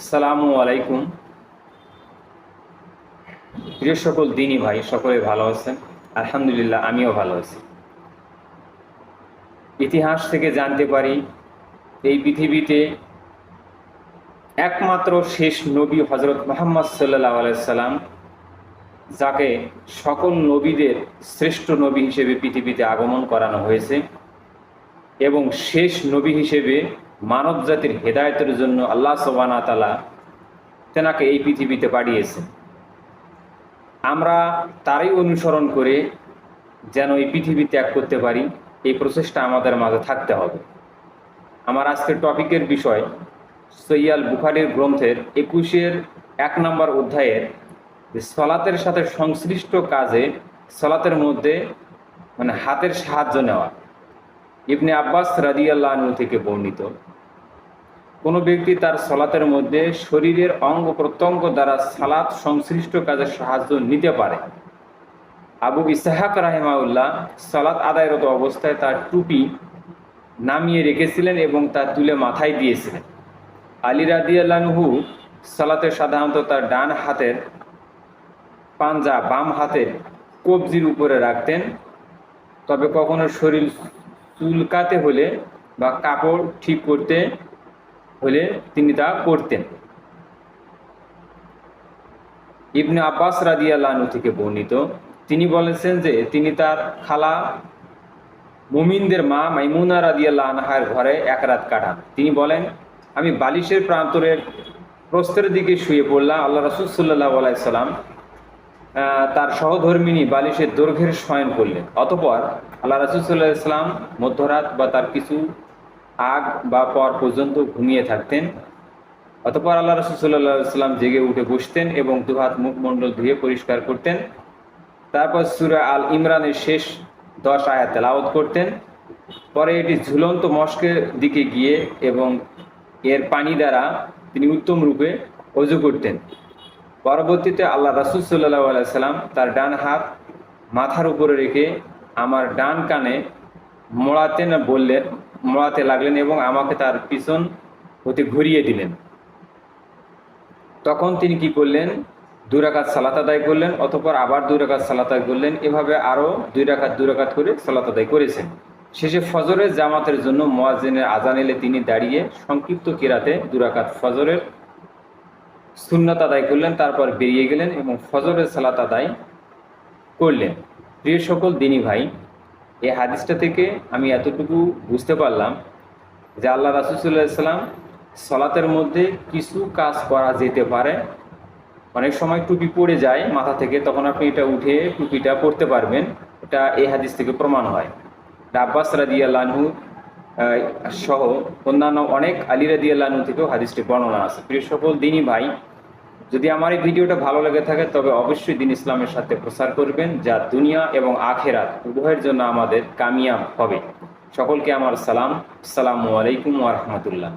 আসসালামু আলাইকুম। প্রিয় সকল দিনী ভাই, সকলে ভালো আছেন? আলহামদুলিল্লাহ, আমিও ভালো আছি। ইতিহাস থেকে জানতে পারি এই পৃথিবীতে একমাত্র শেষ নবী হজরত মুহাম্মদ সাল্লাল্লাহু আলাইহি সাল্লাম, যাকে সকল নবীদের শ্রেষ্ঠ নবী হিসেবে পৃথিবীতে আগমন করানো হয়েছে এবং শেষ নবী হিসেবে মানব জাতির হেদায়েতের জন্য আল্লাহ সুবহানাহু ওয়া তাআলা তেনাকে এই পৃথিবীতে পাঠিয়েছেন। আমরা তারই অনুসরণ করে যেন এই পৃথিবী ত্যাগ করতে পারি, এই প্রচেষ্টা আমাদের মাঝে থাকতে হবে। আমার আজকের টপিকের বিষয় সহিহ বুখারীর গ্রন্থের 21 নম্বর অধ্যায়ের সলাতের সাথে সংশ্লিষ্ট কাজে সলাতের মধ্যে হাতের সাহায্য নেওয়া। ইবনে আব্বাস রাদিয়াল্লাহু আনহু থেকে বর্ণিত, কোনো ব্যক্তি তার সলাতের মধ্যে শরীরের অঙ্গ প্রত্যঙ্গ দ্বারা সালাত সংশ্লিষ্ট কাজের সাহায্য নিতে পারে। আবু ইসহাক রাহিমাহুল্লাহ সালাত আদায়রত অবস্থায় তার টুপি নামিয়ে রেখেছিলেন এবং তা তুলে মাথায় দিয়েছিলেন। আলী রাদিয়াল্লাহু আনহু সালাতে সাধারণত তার ডান হাতের পাঞ্জা বাম হাতের কবজির উপরে রাখতেন, তবে কখনো শরীর চুলকাতে হলে বা কাপড় ঠিক করতে হলে তিনি তা করতেন। ইবনে আব্বাস রাদিয়াল্লাহু আনহু থেকে বর্ণিত, তিনি বলেছেন যে তিনি তার খালা মুমিনদের মা মাইমুনা রাদিয়াল্লাহু আনহার ঘরে এক রাত কাটান। তিনি বলেন, আমি বালিশের প্রান্তরের প্রস্থের দিকে শুয়ে পড়লাম। আল্লাহ রাসূল সাল্লাল্লাহু আলাইহি সাল্লাম তার সহধর্মিনী বালিশের দৈর্ঘ্যের শয়ন করলেন। অতঃপর আল্লাহ রাসূল সাল্লাল্লাহু আলাইহি সাল্লাম মধ্যরাত বা তার কিছু আগ বা পর পর্যন্ত ঘুমিয়ে থাকতেন। অতঃপর আল্লাহ রাসূল সাল্লাল্লাহু আলাইহি সাল্লাম জেগে উঠে বসতেন এবং দুহাত মুখমণ্ডল ধুয়ে পরিষ্কার করতেন। তারপর সূরা আল ইমরানের শেষ 10 আয়াত তেলাওয়াত করতেন। পরে এটি ঝুলন্ত মশকের দিকে গিয়ে এবং এর পানি দ্বারা তিনি উত্তম রূপে ওযু করতেন। পরবর্তীতে আল্লাহ রাসূল সাল্লাল্লাহু আলাইহি সাল্লাম তার ডান হাত মাথার উপরে রেখে আমার ডান কানে মোড়াতে লাগলেন এবং আমাকে তার পিছন হতে ঘুরিয়ে দিলেন। তখন তিনি কি করলেন? 2 রাকাত সালাত আদায় করলেন, অতঃপর আবার 2 রাকাত সালাত আদায় করলেন। এভাবে আরও 2 রাকাত করে সালাত আদায় করেছেন। শেষে ফজরের জামাতের জন্য মুয়াজ্জিনের আযান এলে তিনি দাঁড়িয়ে সংক্ষিপ্ত কিরাতে 2 রাকাত ফজরের সুন্নাত আদায় করলেন, তারপর বেরিয়ে গেলেন এবং ফজরের সালাত আদায় করলেন। প্রিয় সকল দিনী ভাই, এই হাদিসটা থেকে আমি এতটুকু বুঝতে পারলাম যে আল্লাহ রাসূল সাল্লাল্লাহু আলাইহি সাল্লাম সালাতের মধ্যে কিছু কাজ করা যেতে পারে। অনেক সময় টুপি পড়ে যায় মাথা থেকে, তখন আপনি এটা উঠে টুপিটা পরতে পারবেন। এটা এই হাদিস থেকে প্রমাণ হয়। আব্বাস রাদিয়াল্লাহু আনহু সহ অন্যান্য অনেক আলী রাদিয়াল্লাহু আনহু থেকেও হাদিসটি বর্ণনা আছে। প্রিয় সকল দিনী ভাই, যদি আমার এই ভিডিওটা ভালো লেগে থাকে তবে অবশ্যই দ্বীন ইসলামের সাথে প্রচার করবেন, যা দুনিয়া এবং আখিরাত উভয়ের জন্য আমাদের কামিয়াব হবে। সকলকে আমার সালাম। আসসালামু আলাইকুম ওয়া রাহমাতুল্লাহ।